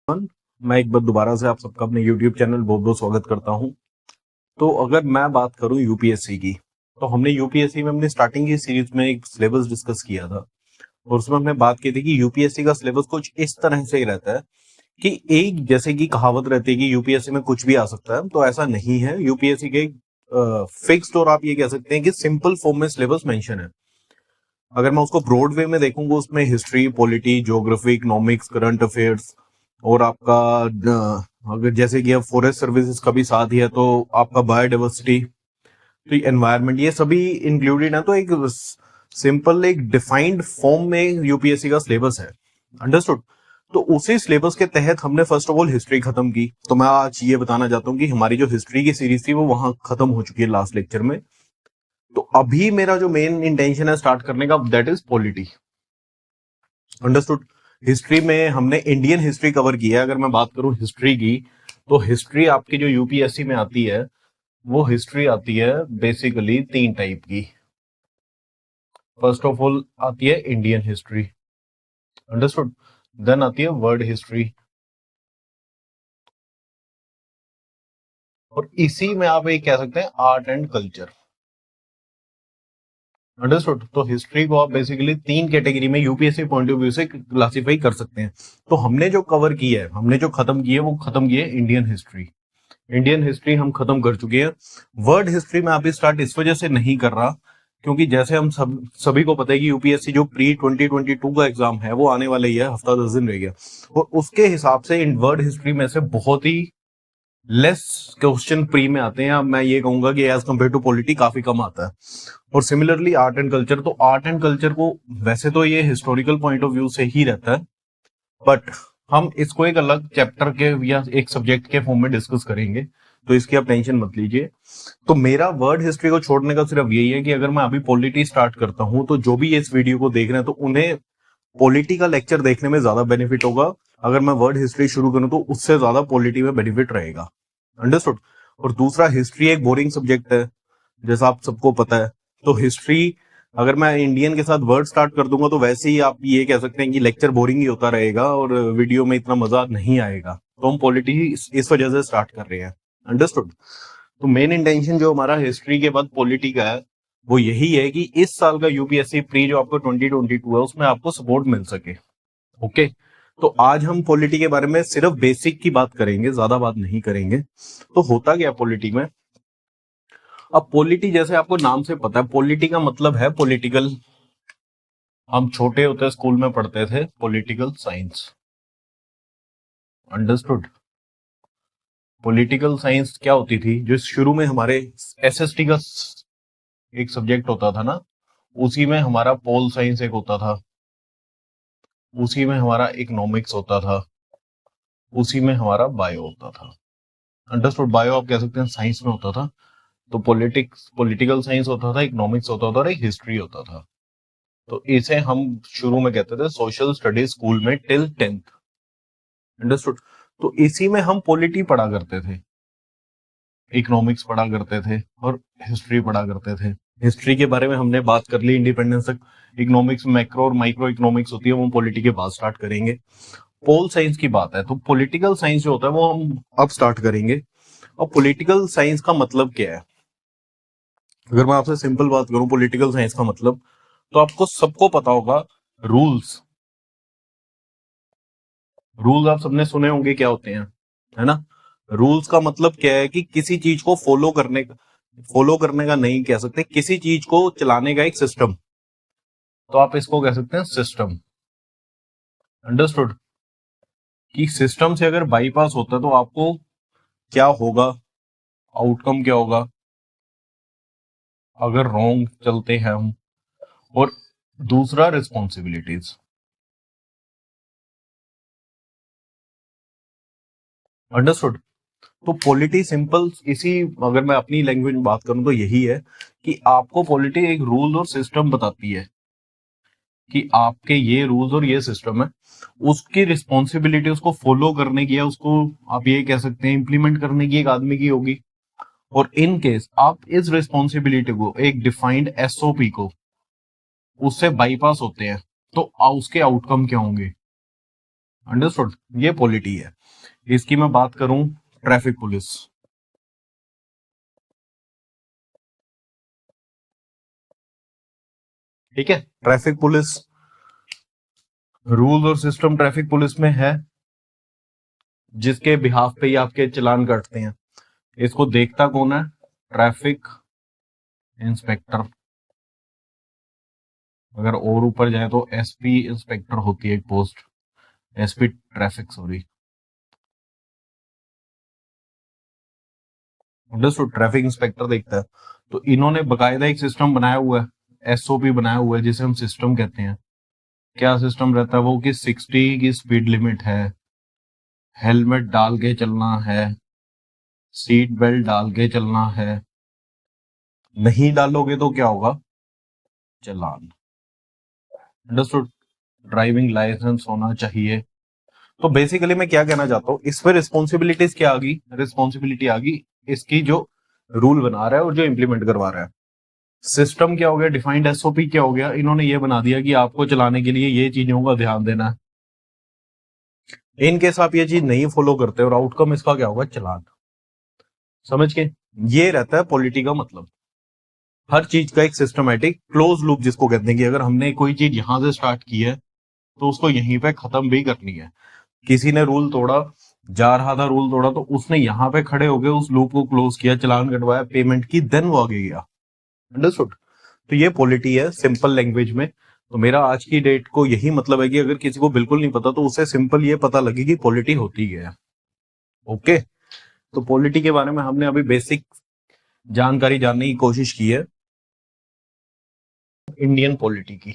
मैं एक बार दोबारा से आप सबका अपने YouTube चैनल बहुत बहुत स्वागत करता हूं। तो अगर मैं बात करूं यूपीएससी की, तो हमने यूपीएससी में अपनी स्टार्टिंग की सीरीज में एक सिलेबस डिस्कस किया था और उसमें हमने बात की थी कि यूपीएससी का सिलेबस कुछ इस तरह से ही रहता है कि एक जैसे कि कहावत रहती है कि यूपीएससी में कुछ भी आ सकता है, तो ऐसा नहीं है। यूपीएससी के फिक्स्ड और आप ये कह सकते हैं कि सिंपल फॉर्म में सिलेबस मेंशन है। अगर मैं उसको ब्रॉड वे में देखूंगा, उसमें history, polity, geography, economics, current affairs और आपका अगर जैसे कि अब फॉरेस्ट सर्विसेज का भी साथ ही है तो आपका बायोडाइवर्सिटी, तो एनवायरनमेंट, ये सभी इंक्लूडेड है। तो एक सिंपल एक डिफाइंड फॉर्म में यूपीएससी का सिलेबस है। अंडरस्टूड। तो उसी सिलेबस के तहत हमने फर्स्ट ऑफ ऑल हिस्ट्री खत्म की। तो मैं आज ये बताना चाहता हूँ कि हमारी जो हिस्ट्री की सीरीज थी वो वहां खत्म हो चुकी है लास्ट लेक्चर में। तो अभी मेरा जो मेन इंटेंशन है स्टार्ट करने का, that is polity. Understood. History में हमने इंडियन हिस्ट्री कवर किया है। अगर मैं बात करूं हिस्ट्री की, तो हिस्ट्री आपकी जो यूपीएससी में आती है वो हिस्ट्री आती है बेसिकली 3 टाइप की। फर्स्ट ऑफ ऑल आती है इंडियन हिस्ट्री, अंडरस्टूड। देन आती है वर्ल्ड हिस्ट्री, और इसी में आप एक कह सकते हैं आर्ट एंड कल्चर, अंडरस्टूड। तो हिस्ट्री को आप बेसिकली 3 कैटेगरी में यूपीएससी पॉइंट ऑफ व्यू से क्लासिफाई कर सकते हैं। तो हमने जो कवर किया है, हमने जो खत्म किया है वो खत्म किया है इंडियन हिस्ट्री। इंडियन हिस्ट्री हम खत्म कर चुके हैं। वर्ल्ड हिस्ट्री में अभी स्टार्ट इस वजह से नहीं कर रहा क्योंकि जैसे हम सभी को पता है कि यूपीएससी जो प्री 2022 का एग्जाम है वो आने वाला ही है, हफ्ता 10 दिन रह गया, और उसके हिसाब से इन वर्ल्ड हिस्ट्री में से बहुत ही लेस क्वेश्चन प्री में आते हैं। अब मैं ये कहूंगा कि एज कम्पेयर टू पॉलिटी काफी कम आता है। और सिमिलरली आर्ट एंड कल्चर, तो आर्ट एंड कल्चर को वैसे तो ये हिस्टोरिकल पॉइंट ऑफ व्यू से ही रहता है, बट हम इसको एक अलग चैप्टर के या एक सब्जेक्ट के फॉर्म में डिस्कस करेंगे, तो इसकी आप टेंशन मत लीजिए। तो मेरा वर्ड हिस्ट्री को छोड़ने का सिर्फ यही है कि अगर मैं अभी पॉलिटी स्टार्ट करता हूं तो जो भी इस वीडियो को देख रहे हैं तो उन्हें पॉलिटी का लेक्चर देखने में ज्यादा बेनिफिट होगा। अगर मैं वर्ड हिस्ट्री शुरू करूं तो उससे ज्यादा पॉलिटी में बेनिफिट रहेगा, अंडरस्टूड। और दूसरा, हिस्ट्री एक बोरिंग सब्जेक्ट है जैसा आप सबको पता है। तो हिस्ट्री अगर मैं इंडियन के साथ वर्ड स्टार्ट कर दूंगा तो वैसे ही आप ये कह सकते हैं कि लेक्चर बोरिंग ही होता रहेगा और वीडियो में इतना मजा नहीं आएगा। तो हम पॉलिटी इस वजह से स्टार्ट कर रहे हैं, अंडरस्टूड। तो मेन इंटेंशन जो हमारा हिस्ट्री के बाद पॉलिटी का है वो यही है कि इस साल का यूपीएससी प्री जो आपको 2022 है उसमें आपको सपोर्ट मिल सके। ओके। तो आज हम पॉलिटी के बारे में सिर्फ बेसिक की बात करेंगे, ज्यादा बात नहीं करेंगे। तो होता क्या पॉलिटी में, अब पॉलिटी जैसे आपको नाम से पता है, पॉलिटी का मतलब है पॉलिटिकल। हम छोटे होते स्कूल में पढ़ते थे political science, understood. Political science क्या होती थी, जो शुरू में हमारे एसएसटी का एक सब्जेक्ट होता था ना, उसी में हमारा पोल साइंस एक होता था, उसी में हमारा इकोनॉमिक्स होता था, उसी में हमारा बायो होता था, अंडरस्टूड। बायो आप कह सकते हैं साइंस में होता था। तो पॉलिटिकल साइंस होता था, इकोनॉमिक्स होता था और एक हिस्ट्री होता था। तो इसे हम शुरू में कहते थे सोशल स्टडीज स्कूल में टिल 10th, अंडरस्टूड। तो इसी में हम पॉलिटी पढ़ा करते थे, इकोनॉमिक्स पढ़ा करते थे और हिस्ट्री पढ़ा करते थे। हिस्ट्री के बारे में हमने बात कर ली इंडिपेंडेंस तक। इकोनॉमिक्स में मैक्रो और माइक्रो इकोनॉमिक्स होती है, वो हम पॉलिटी के बाद स्टार्ट करेंगे। पोल साइंस की बात है तो पॉलिटिकल साइंस जो होता है वो हम अब स्टार्ट करेंगे। और पॉलिटिकल साइंस का मतलब क्या है, अगर मैं आपसे सिंपल बात करूं पॉलिटिकल साइंस का मतलब, तो आपको सबको पता होगा रूल्स। रूल्स आप सबने सुने होंगे क्या होते हैं, है ना। रूल्स का मतलब क्या है कि किसी चीज को फॉलो करने का नहीं कह सकते, किसी चीज को चलाने का एक सिस्टम, तो आप इसको कह सकते हैं सिस्टम, अंडरस्टूड। कि सिस्टम से अगर बाईपास होता है तो आपको क्या होगा, आउटकम क्या होगा अगर रॉन्ग चलते हैं हम। और दूसरा रिस्पॉन्सिबिलिटीज, अंडरस्टूड। तो पॉलिटी सिंपल इसी, अगर मैं अपनी लैंग्वेज में बात करूं तो यही है कि आपको पॉलिटी एक रूल और सिस्टम बताती है कि आपके ये रूल्स और ये सिस्टम है, उसकी रिस्पॉन्सिबिलिटी उसको फॉलो करने की है, उसको आप ये कह सकते हैं इम्प्लीमेंट करने की एक आदमी की होगी। और इन केस आप इस रिस्पॉन्सिबिलिटी को, एक डिफाइंड एसओपी को, उससे बाईपास होते हैं तो उसके आउटकम क्या होंगे, अंडरस्टूड, ये पॉलिटी है। इसकी मैं बात करूं, ट्रैफिक पुलिस, ठीक है। ट्रैफिक पुलिस रूल और सिस्टम ट्रैफिक पुलिस में है, जिसके बिहाफ पे ही आपके चालान कटते हैं। इसको देखता कौन है? Traffic inspector. अगर और ऊपर जाए तो एसपी इंस्पेक्टर होती है एक post, SP traffic, sorry. Understood, traffic inspector देखता है। तो इन्होंने बकायदा एक सिस्टम बनाया हुआ है, एसओपी बनाया हुआ है, जिसे हम सिस्टम कहते हैं। क्या सिस्टम रहता है वो? कि 60 की स्पीड लिमिट है, हेलमेट डाल के चलना है, सीट बेल्ट डाल के चलना है, नहीं डालोगे तो क्या होगा? चालान। अंडरस्टूड, ड्राइविंग लाइसेंस होना चाहिए। तो बेसिकली मैं क्या कहना चाहता हूँ, इस पर रिस्पॉन्सिबिलिटीज क्या आ गई? रिस्पॉन्सिबिलिटी आ गई इसकी जो रूल बना रहा है और जो इम्प्लीमेंट करवा रहा है। सिस्टम क्या हो गया? डिफाइंड एसओपी क्या हो गया? इन्होंने ये बना दिया कि आपको चलाने के लिए ये चीजों का ध्यान देना है। इन केस आप ये चीज नहीं फॉलो करते और आउटकम इसका क्या होगा? चालान। समझ के? ये रहता है पॉलिटी का मतलब। हर चीज का एक सिस्टमेटिक क्लोज लूप जिसको कहते हैं, कि अगर हमने कोई चीज यहां से स्टार्ट की है तो उसको यहीं पे खत्म भी करनी है। किसी ने रूल तोड़ा, जा रहा था, रूल तोड़ा, तो उसने यहाँ पे खड़े होकर उस लूप को क्लोज किया, चालान कटवाया, पेमेंट की, देन वो आगे गया। अंडरस्टूड? तो ये पॉलिटी है सिंपल लैंग्वेज में। तो मेरा आज की डेट को यही मतलब है कि अगर किसी को बिल्कुल नहीं पता तो उसे सिंपल ये पता लगे कि पॉलिटी होती क्या है। ओके, तो पॉलिटी के बारे में हमने अभी बेसिक जानकारी जानने की कोशिश की है। इंडियन पॉलिटी की,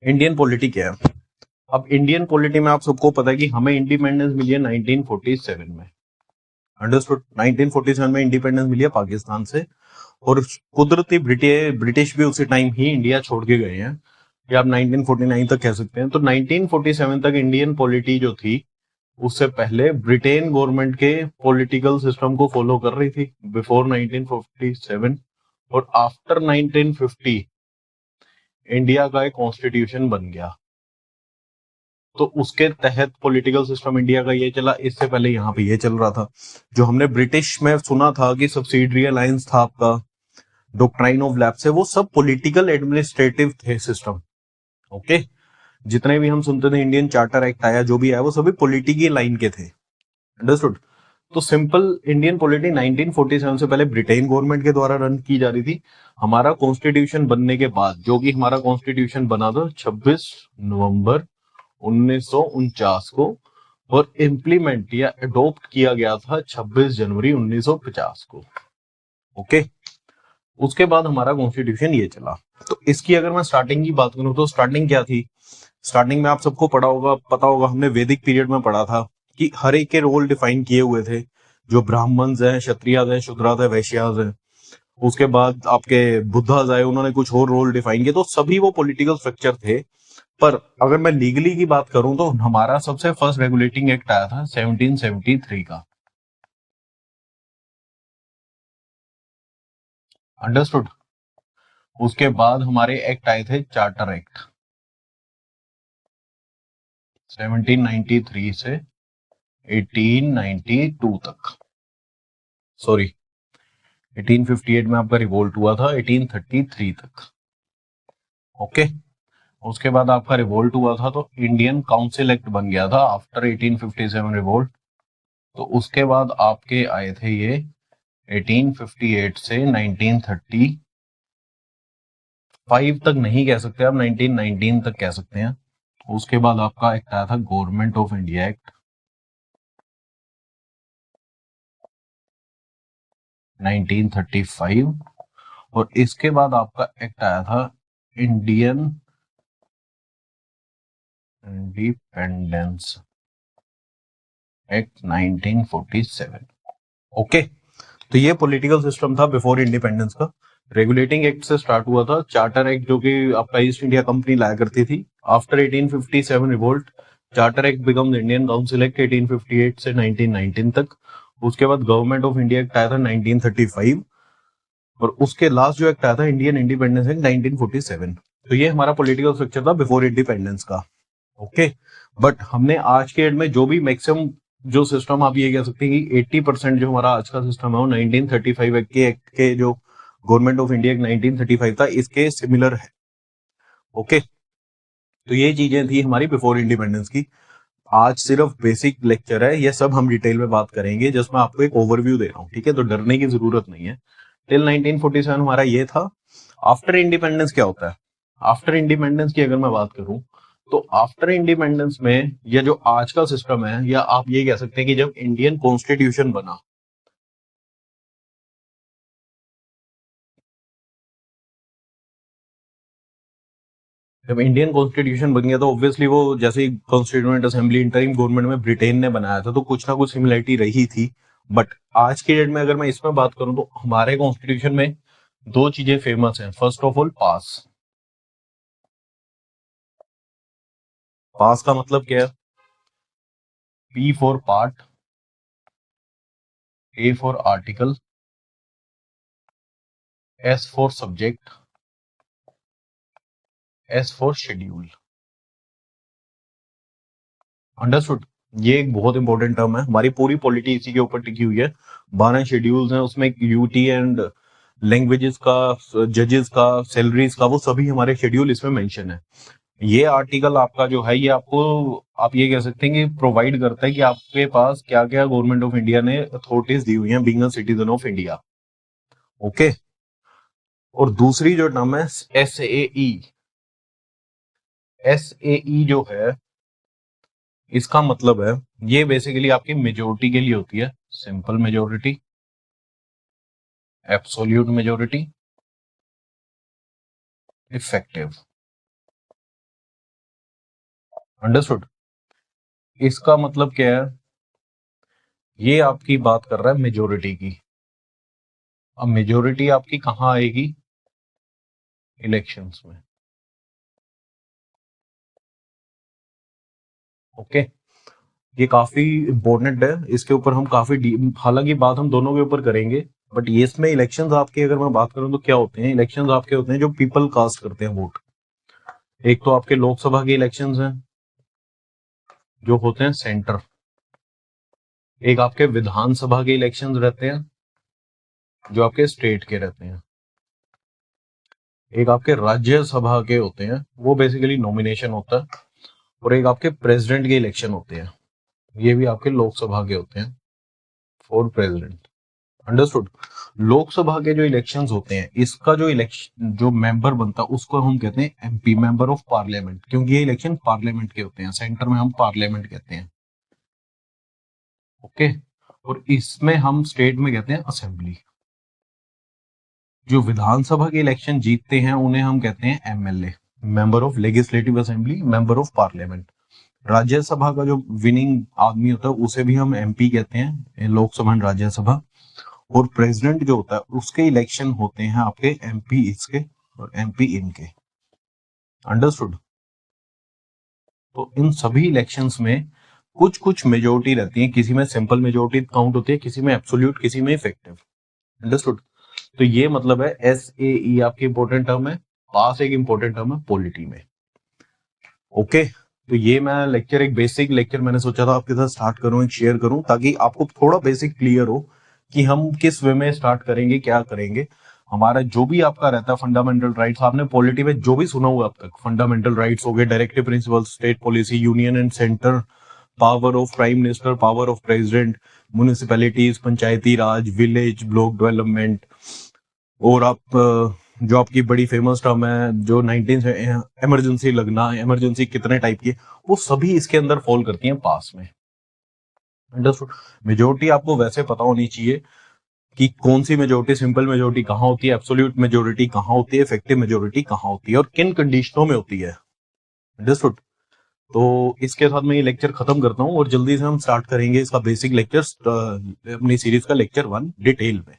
इंडियन पॉलिटी क्या है? अब इंडियन पॉलिटी में आप सबको पता है कि हमें इंडिपेंडेंस मिली है 1947 में। अंडरस्टूड, 1947 में इंडिपेंडेंस मिली है पाकिस्तान से। और कुदरती ब्रिटिश भी उसी टाइम ही इंडिया छोड़ के गए हैं, या आप 1949 तक कह सकते हैं। तो 1947 तक इंडियन पॉलिटी जो थी, उससे पहले ब्रिटेन गवर्नमेंट के पॉलिटिकल सिस्टम को फॉलो कर रही थी, बिफोर 1947। और आफ्टर 1950 इंडिया का एक कॉन्स्टिट्यूशन बन गया, तो उसके तहत पॉलिटिकल सिस्टम इंडिया का ये चला। इससे पहले यहाँ पे ये चल रहा था, जो हमने ब्रिटिश में सुना था कि सब्सिडरी अलायंस था आपका, डॉक्ट्राइन ऑफ लैप्स है, वो सब पॉलिटिकल एडमिनिस्ट्रेटिव थे सिस्टम। ओके, जितने भी हम सुनते थे, इंडियन चार्टर एक्ट आया, जो भी आया, वो सभी पॉलिटिकल लाइन के थे। अंडरस्टूड? तो सिंपल इंडियन पॉलिटी 1947 से पहले ब्रिटेन गवर्नमेंट के द्वारा रन की जा रही थी। हमारा कॉन्स्टिट्यूशन बनने के बाद, जो कि हमारा कॉन्स्टिट्यूशन बना था 26 नवंबर 1949 को, और इम्प्लीमेंट या अडॉप्ट किया गया था 26 जनवरी 1950 को। ओके, उसके बाद हमारा कॉन्स्टिट्यूशन ये चला। तो इसकी अगर मैं स्टार्टिंग की बात करूं तो स्टार्टिंग क्या थी? स्टार्टिंग में आप सबको पता होगा, हमने वैदिक पीरियड में पढ़ा था कि हर एक के रोल डिफाइन किए हुए थे। जो ब्राह्मण्स हैं, क्षत्रियाज हैं, शूद्राज हैं, वैश्याज हैं। उसके बाद आपके बुद्धाज आए, उन्होंने कुछ और रोल डिफाइन किए। तो सभी वो पॉलिटिकल स्ट्रक्चर थे। पर अगर मैं लीगली की बात करूं तो हमारा सबसे फर्स्ट रेगुलेटिंग एक्ट आया था 1773 का। अंडरस्टूड? उसके बाद हमारे एक्ट आए थे चार्टर एक्ट 1793 से 1892 तक। सॉरी, 1858 में आपका रिवोल्ट हुआ था, 1833 तक। ओके, उसके बाद आपका रिवोल्ट हुआ था तो इंडियन काउंसिल एक्ट बन गया था आफ्टर 1857 रिवोल्ट। तो उसके बाद आपके आए थे ये 1858 से 1935 तक, नहीं कह सकते आप, 1919 तक कह सकते हैं। उसके बाद आपका एक्ट आया था गवर्नमेंट ऑफ इंडिया एक्ट 1935। और इसके बाद आपका एक्ट आया था इंडियन इंडिपेंडेंस एक्ट 1947। ओके, तो ये पॉलिटिकल सिस्टम था बिफोर इंडिपेंडेंस का। रेगुलेटिंग एक्ट से स्टार्ट हुआ था चार्टर एक्ट, जो कि आपका ईस्ट इंडिया कंपनी लाया करती थी। After 1857 revolt, charter act becomes Indian council act 1858 से 1919 तक। उसके बाद गवर्नमेंट ऑफ इंडिया एक्ट आया था 1935। और उसके लास्ट जो एक्ट आया था इंडियन इंडिपेंडेंस एक्ट 1947। तो ये हमारा पॉलिटिकल स्ट्रक्चर था बिफोर इंडिपेंडेंस का। ओके, बट हमने आज के डेट में जो भी मैक्सिमम जो सिस्टम, आप ये कह सकते हैं कि 80% जो हमारा आज का सिस्टम है वो 1935 एक्ट के जो गवर्नमेंट ऑफ इंडिया 1935 था इसके सिमिलर है। ओके, तो ये चीजें थी हमारी बिफोर इंडिपेंडेंस की। आज सिर्फ बेसिक लेक्चर है, ये सब हम डिटेल में बात करेंगे, जिसमें आपको एक ओवरव्यू दे रहा हूँ, ठीक है। तो डरने की जरूरत नहीं है। टिल 1947 हमारा ये था। आफ्टर इंडिपेंडेंस क्या होता है? आफ्टर इंडिपेंडेंस की अगर मैं बात करूं तो आफ्टर इंडिपेंडेंस में या जो आज का सिस्टम है, या आप ये कह सकते हैं कि जब इंडियन कॉन्स्टिट्यूशन बना, जब इंडियन कॉन्स्टिट्यूशन बन गया तो ऑब्वियसली वो जैसे ही कॉन्स्टिट्यूएंट असेंबली इंटरिम गवर्नमेंट में ब्रिटेन ने बनाया था तो कुछ ना कुछ सिमिलरिटी रही थी। बट आज की डेट में अगर मैं इसमें बात करूं तो हमारे कॉन्स्टिट्यूशन में दो चीजें फेमस हैं। First of all pass. Pass का मतलब क्या है? P for part, A for article, S for subject, S for schedule. Understood? ये एक बहुत इंपॉर्टेंट टर्म है, हमारी पूरी पॉलिटी इसी के ऊपर टिकी हुई है। 12 शेड्यूल्स हैं उसमें, यूटी एंड लैंग्वेजेस का, जजेस का, सैलरीज का, वो सभी हमारे शेड्यूल इसमें मेंशन है। ये आर्टिकल आपका जो है ये आपको, आप ये कह सकते हैं कि प्रोवाइड करता है कि आपके पास क्या क्या गवर्नमेंट ऑफ इंडिया ने अथॉरिटीज दी हुई हैं being a citizen of India. Okay, और दूसरी जो टर्म है S A E, S A ई जो है इसका मतलब है, ये बेसिकली आपकी मेजोरिटी के लिए होती है। Simple majority, absolute majority, effective. Understood? इसका मतलब क्या है? ये आपकी बात कर रहा है मेजोरिटी की। अब मेजोरिटी आपकी कहां आएगी? इलेक्शंस में। ओके, ये काफी इंपॉर्टेंट है, इसके ऊपर हम काफी हालांकि बात हम दोनों के ऊपर करेंगे। बट ये इसमें इलेक्शंस आपके अगर मैं बात करूं तो क्या होते हैं? इलेक्शंस आपके होते हैं जो पीपल कास्ट करते हैं वोट। एक तो आपके लोकसभा के इलेक्शंस हैं जो होते हैं सेंटर, एक आपके विधानसभा के इलेक्शंस रहते हैं जो आपके स्टेट के रहते हैं, एक आपके राज्यसभा के होते हैं वो बेसिकली नॉमिनेशन होता है, और एक आपके प्रेसिडेंट के इलेक्शन होते हैं, ये भी आपके लोकसभा के होते हैं फॉर प्रेसिडेंट। अंडरस्टूड? लोकसभा के जो इलेक्शंस होते हैं इसका जो इलेक्शन जो मेंबर बनता है उसको हम कहते हैं एमपी, मेंबर ऑफ पार्लियामेंट, क्योंकि ये इलेक्शन पार्लियामेंट के होते हैं। सेंटर में हम पार्लियामेंट कहते हैं। ओके, और इसमें हम स्टेट में कहते हैं असेंबली। जो विधानसभा के इलेक्शन जीतते हैं उन्हें हम कहते हैं MLA, member of legislative assembly, member of parliament. Rajya Sabha का जो विनिंग आदमी होता है उसे भी हम एमपी कहते हैं, लोकसभा एंड राज्यसभा। और प्रेसिडेंट जो होता है उसके इलेक्शन होते हैं आपके एमपी इसके और एमपी इनके। अंडरस्टूड? तो इन सभी इलेक्शंस में कुछ कुछ मेजोरिटी रहती है, किसी में सिंपल मेजोरिटी काउंट होती है, किसी में एब्सोल्यूट, किसी में इफेक्टिव। अंडरस्टूड? तो ये मतलब है एस ए ई आपकी इंपॉर्टेंट टर्म है, पास एक इंपॉर्टेंट टर्म है पॉलिटी में। ओके, तो ये मैं लेक्चर, एक बेसिक लेक्चर मैंने सोचा था आपके साथ स्टार्ट करूं, एक शेयर करूं, ताकि आपको थोड़ा बेसिक क्लियर हो कि हम किस वे में स्टार्ट करेंगे, क्या करेंगे। हमारा जो भी आपका रहता है फंडामेंटल राइट्स, आपने पॉलिटी में जो भी सुना हुआ अब तक, फंडामेंटल राइट्स हो गए, directive principle, state policy, union and centre, power of prime minister, power of president, municipalities, Panchayati Raj, village block development, और आप जो आपकी बड़ी फेमस टर्म है जो 19 से इमरजेंसी लगना, इमरजेंसी कितने टाइप की, वो सभी इसके अंदर फॉल करती हैं पास में। अंडरस्टूड? मेजोरिटी आपको वैसे पता होनी चाहिए कि कौन सी मेजोरिटी, सिंपल मेजोरिटी कहाँ होती है, एब्सोल्यूट मेजोरिटी कहाँ होती है, इफेक्टिव मेजोरिटी कहाँ होती है, और किन कंडीशनों में होती है। अंडरस्टूड? तो इसके साथ मैं ये लेक्चर खत्म करता हूँ और जल्दी से हम स्टार्ट करेंगे इसका बेसिक लेक्चर, अपनी सीरीज का लेक्चर 1 डिटेल में।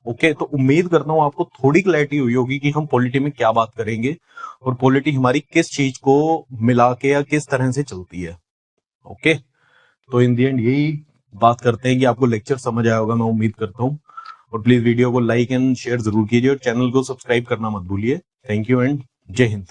ओके, तो उम्मीद करता हूँ आपको थोड़ी क्लैरिटी हुई होगी कि हम पॉलिटी में क्या बात करेंगे और पॉलिटी हमारी किस चीज को मिला के या किस तरह से चलती है। ओके, तो इन दी एंड यही बात करते हैं कि आपको लेक्चर समझ आया होगा, मैं उम्मीद करता हूँ। और प्लीज वीडियो को लाइक एंड शेयर जरूर कीजिए और चैनल को सब्सक्राइब करना मत भूलिए। थैंक यू एंड जय हिंद।